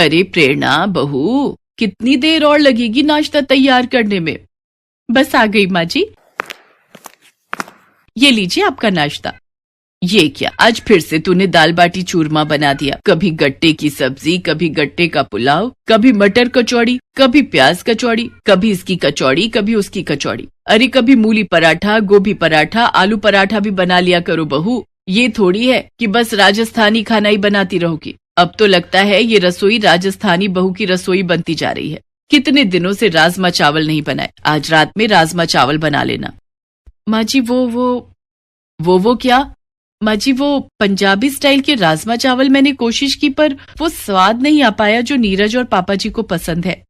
अरे प्रेरणा बहू, कितनी देर और लगेगी नाश्ता तैयार करने में? बस आ गई माँ जी। ये लीजिए आपका नाश्ता। ये क्या, आज फिर से तूने दाल बाटी चूरमा बना दिया। कभी गट्टे की सब्जी, कभी गट्टे का पुलाव, कभी मटर कचौड़ी, कभी प्याज कचौड़ी, कभी इसकी कचौड़ी, कभी उसकी कचौड़ी। अरे कभी मूली पराठा, गोभी पराठा, आलू पराठा भी बना लिया करो बहू। ये थोड़ी है कि बस राजस्थानी खाना ही बनाती रहोगी। अब तो लगता है ये रसोई राजस्थानी बहू की रसोई बनती जा रही है। कितने दिनों से राजमा चावल नहीं बनाए, आज रात में राजमा चावल बना लेना। माँ जी वो क्या? माँ जी वो पंजाबी स्टाइल के राजमा चावल मैंने कोशिश की, पर वो स्वाद नहीं आ पाया जो नीरज और पापा जी को पसंद है।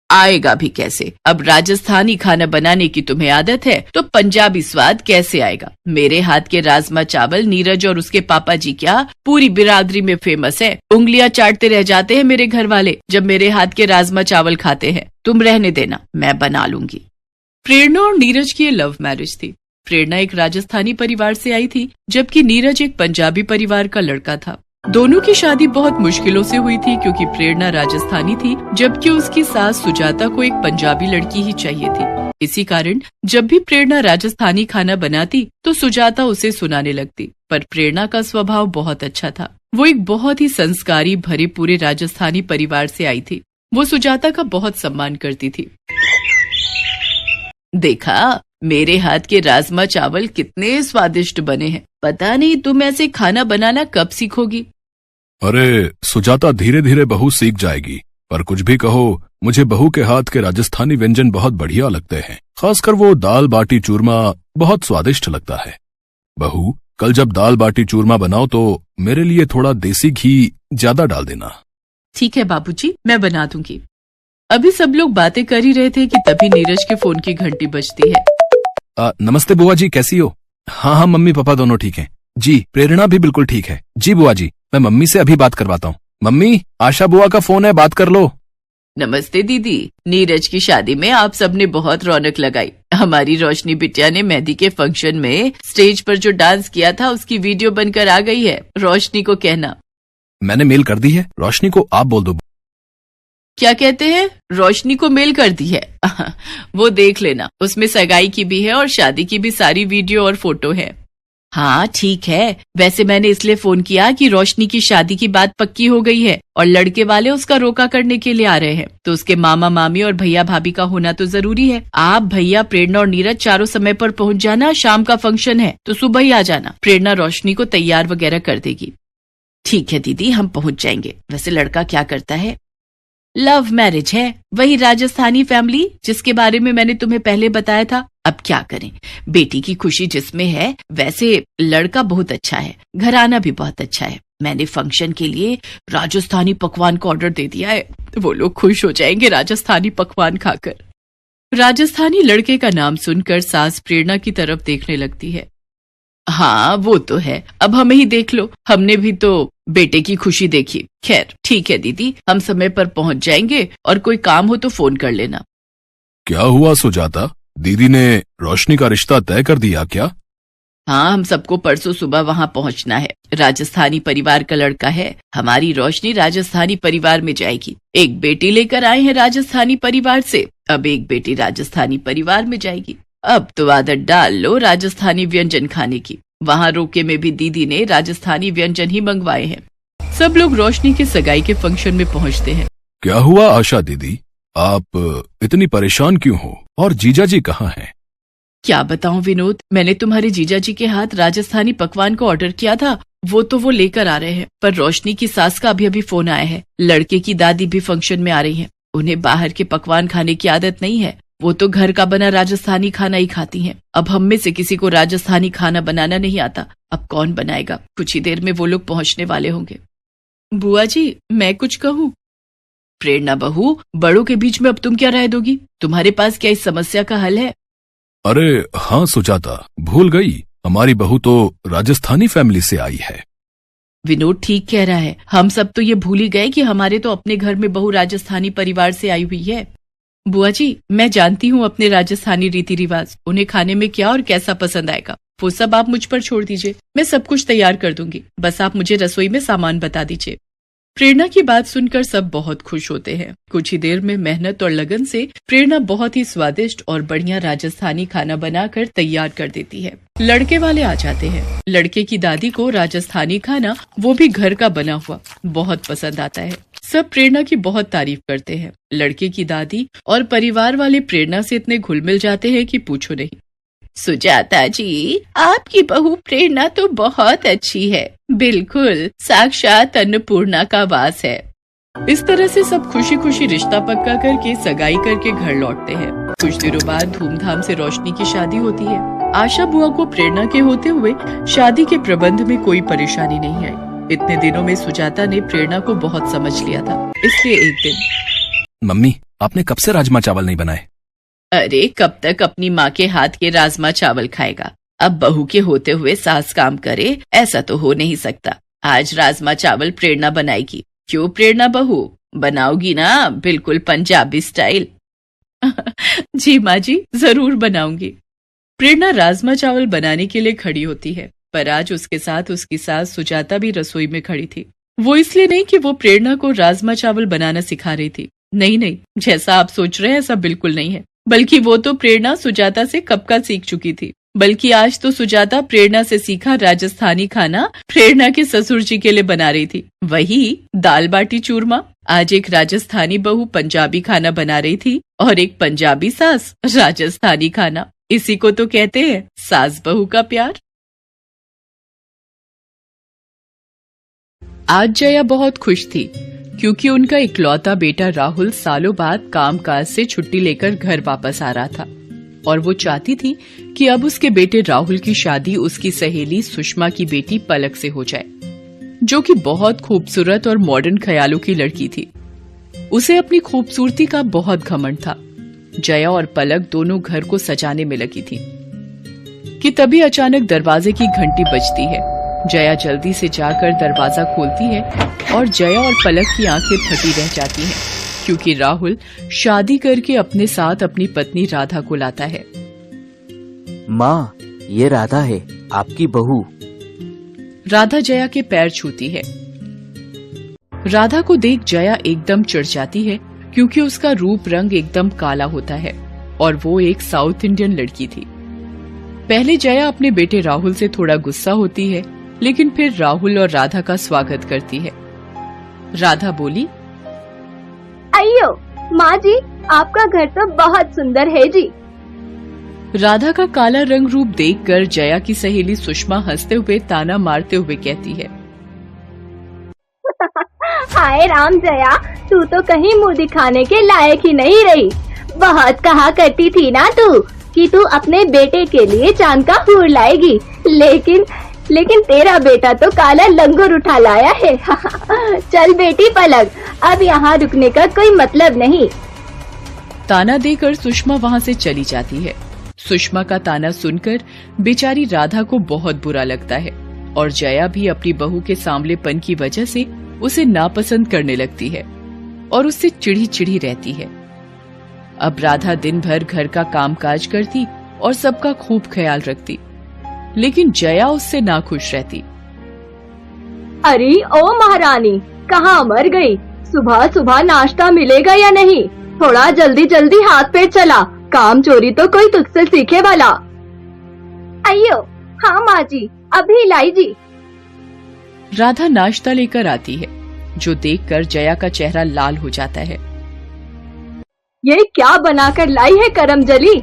आएगा भी कैसे? अब राजस्थानी खाना बनाने की तुम्हें आदत है तो पंजाबी स्वाद कैसे आएगा? मेरे हाथ के राजमा चावल नीरज और उसके पापा जी क्या पूरी बिरादरी में फेमस है। उंगलियां चाटते रह जाते हैं मेरे घर वाले जब मेरे हाथ के राजमा चावल खाते हैं। तुम रहने देना, मैं बना लूंगी। प्रेरणा और नीरज की लव मैरिज थी। प्रेरणा एक राजस्थानी परिवार से आई थी, जबकि नीरज एक पंजाबी परिवार का लड़का था। दोनों की शादी बहुत मुश्किलों से हुई थी, क्योंकि प्रेरणा राजस्थानी थी जबकि उसकी सास सुजाता को एक पंजाबी लड़की ही चाहिए थी। इसी कारण जब भी प्रेरणा राजस्थानी खाना बनाती तो सुजाता उसे सुनाने लगती। पर प्रेरणा का स्वभाव बहुत अच्छा था। वो एक बहुत ही संस्कारी भरे पूरे राजस्थानी परिवार से आई थी। वो सुजाता का बहुत सम्मान करती थी। देखा, मेरे हाथ के राजमा चावल कितने स्वादिष्ट बने हैं। पता नहीं तुम ऐसे खाना बनाना कब सीखोगी? अरे सुजाता, धीरे धीरे बहू सीख जाएगी। पर कुछ भी कहो, मुझे बहू के हाथ के राजस्थानी व्यंजन बहुत बढ़िया लगते हैं। खासकर वो दाल बाटी चूरमा बहुत स्वादिष्ट लगता है। बहू, कल जब दाल बाटी चूरमा बनाओ तो मेरे लिए थोड़ा देसी घी ज्यादा डाल देना। ठीक है बाबूजी, मैं बना दूंगी। अभी सब लोग बातें कर ही रहे थे कि तभी नीरज के फोन की घंटी बजती है। नमस्ते बुआ जी, कैसी हो? हाँ, मम्मी पापा दोनों ठीक हैं जी। प्रेरणा भी बिल्कुल ठीक है जी। बुआ जी, मैं मम्मी से अभी बात करवाता हूँ। मम्मी, आशा बुआ का फोन है, बात कर लो। नमस्ते दीदी। नीरज की शादी में आप सबने बहुत रौनक लगाई। हमारी रोशनी बिटिया ने मेहंदी के फंक्शन में स्टेज पर जो डांस किया था उसकी वीडियो बनकर आ गई है। रोशनी को कहना। मैंने मेल कर दी है, रोशनी को आप बोल दो। क्या कहते हैं? रोशनी को मेल कर दी है? वो देख लेना, उसमें सगाई की भी है और शादी की भी सारी वीडियो और फोटो है। हाँ ठीक है, वैसे मैंने इसलिए फोन किया कि रोशनी की शादी की बात पक्की हो गई है और लड़के वाले उसका रोका करने के लिए आ रहे हैं, तो उसके मामा मामी और भैया भाभी का होना तो जरूरी है। आप, भैया, प्रेरणा और नीरज चारों समय पर पहुंच जाना। शाम का फंक्शन है तो सुबह ही आ जाना। प्रेरणा रोशनी को तैयार वगैरह कर देगी। ठीक है दीदी, हम पहुंच जाएंगे। वैसे लड़का क्या करता है? लव मैरिज है, वही राजस्थानी फैमिली जिसके बारे में मैंने तुम्हें पहले बताया था। अब क्या करें, बेटी की खुशी जिसमें है। वैसे लड़का बहुत अच्छा है, घराना भी बहुत अच्छा है। मैंने फंक्शन के लिए राजस्थानी पकवान का ऑर्डर दे दिया है। वो लोग खुश हो जाएंगे राजस्थानी पकवान खाकर। राजस्थानी लड़के का नाम सुनकर सास प्रेरणा की तरफ देखने लगती है। हाँ वो तो है, अब हमें ही देख लो, हमने भी तो बेटे की खुशी देखी। खैर ठीक है दीदी, हम समय पर पहुंच जाएंगे और कोई काम हो तो फोन कर लेना। क्या हुआ सुजाता, दीदी ने रोशनी का रिश्ता तय कर दिया क्या? हाँ, हम सबको परसों सुबह वहाँ पहुँचना है। राजस्थानी परिवार का लड़का है। हमारी रोशनी राजस्थानी परिवार में जाएगी। एक बेटी लेकर आए हैं राजस्थानी परिवार से, अब एक बेटी राजस्थानी परिवार में जाएगी। अब तो आदत डाल लो राजस्थानी व्यंजन खाने की। वहाँ रोके में भी दीदी ने राजस्थानी व्यंजन ही मंगवाए हैं। सब लोग रोशनी के सगाई के फंक्शन में पहुँचते हैं। क्या हुआ आशा दीदी, आप इतनी परेशान क्यों हो? और जीजा जी कहाँ हैं? क्या बताऊं विनोद, मैंने तुम्हारे जीजा जी के हाथ राजस्थानी पकवान को ऑर्डर किया था, वो लेकर आ रहे हैं। पर रोशनी की सास का अभी फोन आया है। लड़के की दादी भी फंक्शन में आ रही है। उन्हें बाहर के पकवान खाने की आदत नहीं है, वो तो घर का बना राजस्थानी खाना ही खाती हैं। अब हम में से किसी को राजस्थानी खाना बनाना नहीं आता, अब कौन बनाएगा? कुछ ही देर में वो लोग पहुंचने वाले होंगे। बुआ जी, मैं कुछ कहूँ? प्रेरणा बहू, बड़ों के बीच में अब तुम क्या राय दोगी? तुम्हारे पास क्या इस समस्या का हल है? अरे हाँ सुजाता, भूल गई, हमारी बहू तो राजस्थानी फैमिली से आई है। विनोद ठीक कह रहा है, हम सब तो ये भूल ही गए कि हमारे तो अपने घर में बहू राजस्थानी परिवार से आई हुई है। बुआ जी, मैं जानती हूँ अपने राजस्थानी रीति रिवाज, उन्हें खाने में क्या और कैसा पसंद आएगा, वो सब आप मुझ पर छोड़ दीजिए। मैं सब कुछ तैयार कर दूंगी, बस आप मुझे रसोई में सामान बता दीजिए। प्रेरणा की बात सुनकर सब बहुत खुश होते हैं। कुछ ही देर में मेहनत और लगन से प्रेरणा बहुत ही स्वादिष्ट और बढ़िया राजस्थानी खाना बनाकर तैयार कर देती है। लड़के वाले आ जाते हैं। लड़के की दादी को राजस्थानी खाना, वो भी घर का बना हुआ, बहुत पसंद आता है। सब प्रेरणा की बहुत तारीफ करते हैं। लड़के की दादी और परिवार वाले प्रेरणा से इतने घुल मिल जाते हैं कि पूछो नहीं। सुजाता जी, आपकी बहू प्रेरणा तो बहुत अच्छी है, बिल्कुल साक्षात अन्नपूर्णा का वास है। इस तरह से सब खुशी खुशी रिश्ता पक्का करके सगाई करके घर लौटते हैं। कुछ दिनों बाद धूमधाम से रोशनी की शादी होती है। आशा बुआ को प्रेरणा के होते हुए शादी के प्रबंध में कोई परेशानी नहीं आई। इतने दिनों में सुजाता ने प्रेरणा को बहुत समझ लिया था, इसलिए एक दिन, मम्मी, आपने कब से राजमा चावल नहीं बनाए? अरे कब तक अपनी माँ के हाथ के राजमा चावल खाएगा? अब बहू के होते हुए सास काम करे, ऐसा तो हो नहीं सकता। आज राजमा चावल प्रेरणा बनाएगी। क्यों प्रेरणा बहू, बनाओगी ना बिल्कुल पंजाबी स्टाइल? जी माँ जी, जरूर बनाऊंगी। प्रेरणा राजमा चावल बनाने के लिए खड़ी होती है, पर आज उसके साथ उसकी सास सुजाता भी रसोई में खड़ी थी। वो इसलिए नहीं कि वो प्रेरणा को राजमा चावल बनाना सिखा रही थी। नहीं, जैसा आप सोच रहे हैं ऐसा बिल्कुल नहीं है, बल्कि वो तो प्रेरणा सुजाता से कब का सीख चुकी थी। बल्कि आज तो सुजाता प्रेरणा से सीखा राजस्थानी खाना प्रेरणा के ससुर जी के लिए बना रही थी, वही दाल बाटी चूरमा। आज एक राजस्थानी बहू पंजाबी खाना बना रही थी और एक पंजाबी सास राजस्थानी खाना। इसी को तो कहते हैं सास बहू का प्यार। आज जया बहुत खुश थी क्योंकि उनका इकलौता बेटा राहुल सालों बाद कामकाज से छुट्टी लेकर घर वापस आ रहा था और वो चाहती थी कि अब उसके बेटे राहुल की शादी उसकी सहेली सुषमा की बेटी पलक से हो जाए, जो कि बहुत खूबसूरत और मॉडर्न ख्यालों की लड़की थी। उसे अपनी खूबसूरती का बहुत घमंड था। जया और पलक दोनों घर को सजाने में लगी थी कि तभी अचानक दरवाजे की घंटी बजती है। जया जल्दी से जाकर दरवाजा खोलती है और जया और पलक की आंखें फटी रह जाती हैं क्योंकि राहुल शादी करके अपने साथ अपनी पत्नी राधा को लाता है। माँ, ये राधा है, आपकी बहू। राधा जया के पैर छूती है। राधा को देख जया एकदम चिढ़ जाती है क्योंकि उसका रूप रंग एकदम काला होता है और वो एक साउथ इंडियन लड़की थी। पहले जया अपने बेटे राहुल से थोड़ा गुस्सा होती है, लेकिन फिर राहुल और राधा का स्वागत करती है। राधा बोली, अयो माँ जी, आपका घर तो बहुत सुंदर है जी। राधा का काला रंग रूप देखकर जया की सहेली सुषमा हंसते हुए ताना मारते हुए कहती है, हाय राम जया, तू तो कहीं मुंह दिखाने के लायक ही नहीं रही। बहुत कहा करती थी ना तू कि तू अपने बेटे के लिए चांद का हूर लाएगी, लेकिन तेरा बेटा तो काला लंगूर उठा लाया है। चल बेटी पलक, अब यहाँ रुकने का कोई मतलब नहीं। ताना देकर सुषमा वहाँ से चली जाती है। सुषमा का ताना सुनकर बेचारी राधा को बहुत बुरा लगता है और जया भी अपनी बहू के सांवलेपन की वजह से उसे नापसंद करने लगती है और उससे चिढ़ी चिढ़ी रहती है। अब राधा दिन भर घर का कामकाज करती और सबका खूब ख्याल रखती, लेकिन जया उससे नाखुश रहती। अरे ओ महारानी, कहाँ मर गई? सुबह सुबह नाश्ता मिलेगा या नहीं? थोड़ा जल्दी जल्दी हाथ पैर चला, काम चोरी तो कोई तुझसे सीखे वाला। अयो हाँ माँ जी, अभी लाई जी। राधा नाश्ता लेकर आती है, जो देखकर जया का चेहरा लाल हो जाता है। ये क्या बनाकर लाई है करमजली?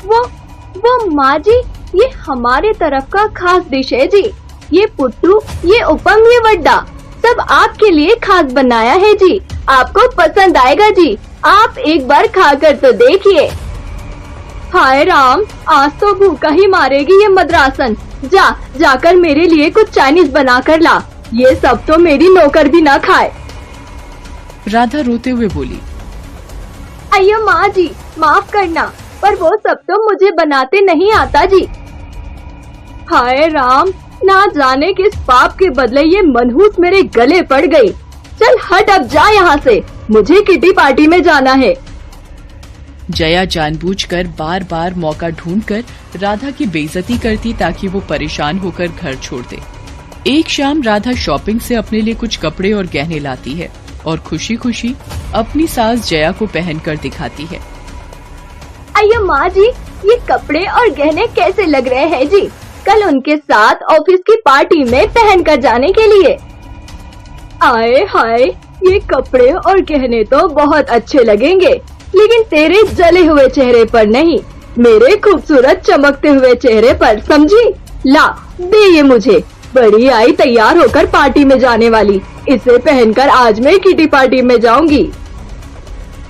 वो माँ जी, ये हमारे तरफ का खास डिश है जी। ये पुट्टू, ये उपम, ये वड्डा सब आपके लिए खास बनाया है जी। आपको पसंद आएगा जी, आप एक बार खाकर तो देखिए। हाय राम, आज तो भूखा ही मारेगी ये मद्रासन। जाकर मेरे लिए कुछ चाइनीज बना कर ला, ये सब तो मेरी नौकर भी ना खाए। राधा रोते हुए बोली, अयो माँ जी, माफ करना, पर वो सब तो मुझे बनाते नहीं आता जी। हाय राम, ना जाने किस पाप के बदले ये मनहूस मेरे गले पड़ गई। चल हट, अब जा यहाँ से, मुझे किटी पार्टी में जाना है। जया जानबूझकर बार बार मौका ढूंढकर राधा की बेइज्जती करती ताकि वो परेशान होकर घर छोड़ दे। एक शाम राधा शॉपिंग से अपने लिए कुछ कपड़े और गहने लाती है और खुशी खुशी अपनी सास जया को पहनकर दिखाती है। अय्यो माँ जी, ये कपड़े और गहने कैसे लग रहे हैं जी, कल उनके साथ ऑफिस की पार्टी में पहन कर जाने के लिए। आए हाय, ये कपड़े और गहने तो बहुत अच्छे लगेंगे, लेकिन तेरे जले हुए चेहरे पर नहीं, मेरे खूबसूरत चमकते हुए चेहरे पर, समझी? ला दे ये मुझे। बड़ी आई तैयार होकर पार्टी में जाने वाली, इसे पहनकर आज मैं किटी पार्टी में जाऊंगी।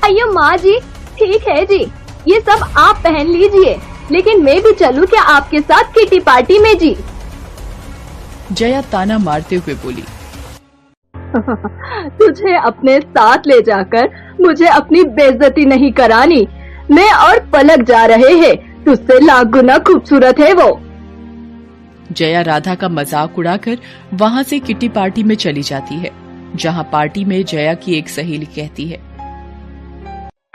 अय्यो माँ जी, ठीक है जी, ये सब आप पहन लीजिए, लेकिन मैं भी चलूं क्या आपके साथ किटी पार्टी में जी? जया ताना मारते हुए बोली। तुझे अपने साथ ले जाकर मुझे अपनी बेइज्जती नहीं करानी। मैं और पलक जा रहे हैं, तुझसे लाख गुना खूबसूरत है वो। जया राधा का मजाक उड़ाकर वहाँ से किटी पार्टी में चली जाती है, जहाँ पार्टी में जया की एक सहेली कहती है,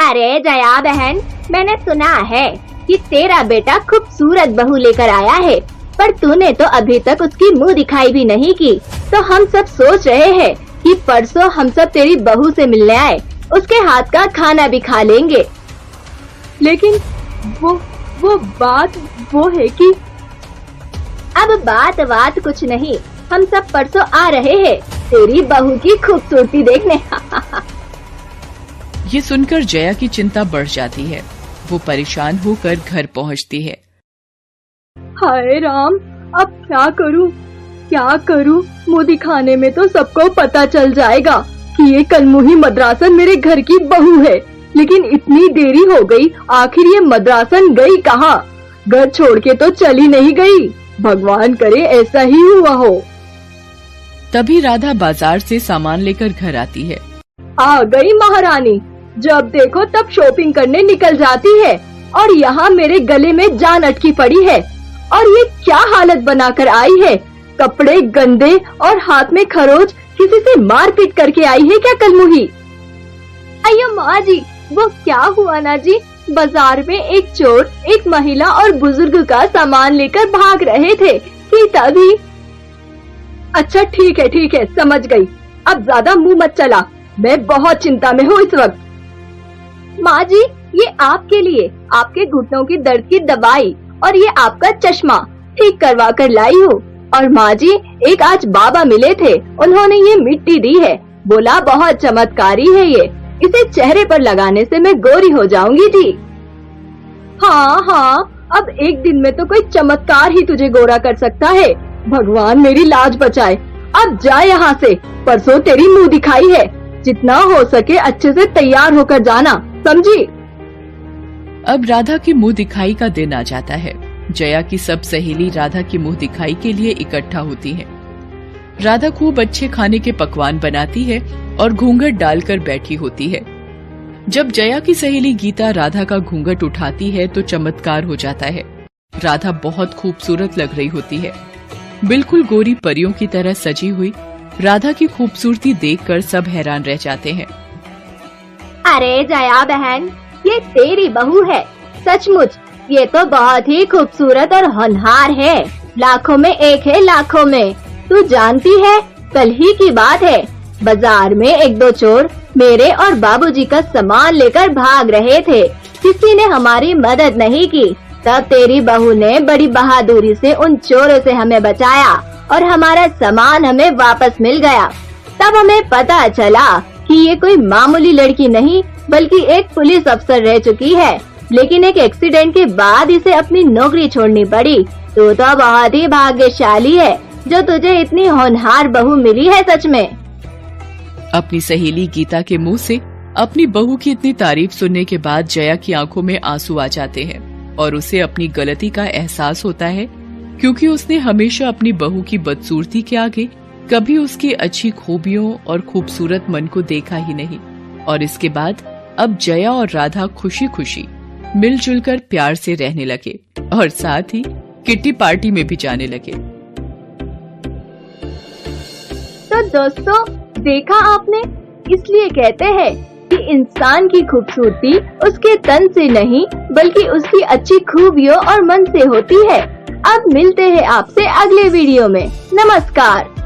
अरे जया बहन, मैंने सुना है कि तेरा बेटा खूबसूरत बहू लेकर आया है, पर तूने तो अभी तक उसकी मुंह दिखाई भी नहीं की। तो हम सब सोच रहे हैं कि परसों हम सब तेरी बहू से मिलने आए, उसके हाथ का खाना भी खा लेंगे। लेकिन वो बात वो है कि अब बात कुछ नहीं, हम सब परसों आ रहे हैं तेरी बहू की खूबसूरती देखने। ये सुनकर जया की चिंता बढ़ जाती है। वो परेशान होकर घर पहुंचती है। हाय राम, अब क्या करूं? मुंह दिखाने में तो सबको पता चल जाएगा कि ये कलमुही मद्रासन मेरे घर की बहू है, लेकिन इतनी देरी हो गई, आखिर ये मद्रासन गई कहाँ? घर छोड़ के तो चली नहीं गई, भगवान करे ऐसा ही हुआ हो। तभी राधा बाजार से सामान लेकर घर आती है। आ गई महारानी, जब देखो तब शॉपिंग करने निकल जाती है, और यहाँ मेरे गले में जान अटकी पड़ी है। और ये क्या हालत बनाकर आई है, कपड़े गंदे और हाथ में खरोच, किसी से मारपीट करके आई है क्या कलमुही? अय्यो माँ जी, वो क्या हुआ ना जी, बाजार में एक चोर एक महिला और बुजुर्ग का सामान लेकर भाग रहे थे कि तभी। अच्छा ठीक है, समझ गई, अब ज्यादा मुंह मत चला, मैं बहुत चिंता में हूँ इस वक्त। माँ जी, ये आपके लिए, आपके घुटनों की दर्द की दवाई और ये आपका चश्मा ठीक करवा कर लाई हूँ। और माँ जी, एक आज बाबा मिले थे, उन्होंने ये मिट्टी दी है, बोला बहुत चमत्कारी है ये, इसे चेहरे पर लगाने से मैं गोरी हो जाऊंगी जी। हाँ, अब एक दिन में तो कोई चमत्कार ही तुझे गोरा कर सकता है, भगवान मेरी लाज बचाए। अब जा यहाँ से, परसों तेरी मुंह दिखाई है, जितना हो सके अच्छे से तैयार होकर जाना, समझी? अब राधा की मुंह दिखाई का दिन आ जाता है। जया की सब सहेली राधा की मुंह दिखाई के लिए इकट्ठा होती हैं। राधा खूब अच्छे खाने के पकवान बनाती है और घूंघट डालकर बैठी होती है। जब जया की सहेली गीता राधा का घूंघट उठाती है तो चमत्कार हो जाता है। राधा बहुत खूबसूरत लग रही होती है, बिल्कुल गोरी परियों की तरह सजी हुई। राधा की खूबसूरती देखकर सब हैरान रह जाते हैं। अरे जया बहन, ये तेरी बहू है, सचमुच ये तो बहुत ही खूबसूरत और होनहार है, लाखों में एक है, लाखों में। तू जानती है, कल ही की बात है, बाजार में एक दो चोर मेरे और बाबूजी का सामान लेकर भाग रहे थे, किसी ने हमारी मदद नहीं की। तब तेरी बहू ने बड़ी बहादुरी से उन चोरों से हमें बचाया और हमारा सामान हमें वापस मिल गया। तब हमें पता चला कि ये कोई मामूली लड़की नहीं, बल्कि एक पुलिस अफसर रह चुकी है, लेकिन एक एक्सीडेंट के बाद इसे अपनी नौकरी छोड़नी पड़ी। तू तो बहुत ही भाग्यशाली है जो तुझे इतनी होनहार बहू मिली है, सच में। अपनी सहेली गीता के मुंह से अपनी बहू की इतनी तारीफ सुनने के बाद जया की आंखों में आंसू आ जाते हैं और उसे अपनी गलती का एहसास होता है, क्योंकि उसने हमेशा अपनी बहू की बदसूरती के आगे कभी उसकी अच्छी खूबियों और खूबसूरत मन को देखा ही नहीं। और इसके बाद अब जया और राधा खुशी खुशी मिलजुल कर प्यार से रहने लगे और साथ ही किट्टी पार्टी में भी जाने लगे। तो दोस्तों, देखा आपने, इसलिए कहते हैं कि इंसान की खूबसूरती उसके तन से नहीं, बल्कि उसकी अच्छी खूबियों और मन से होती है। अब मिलते हैं आपसे अगले वीडियो में। नमस्कार।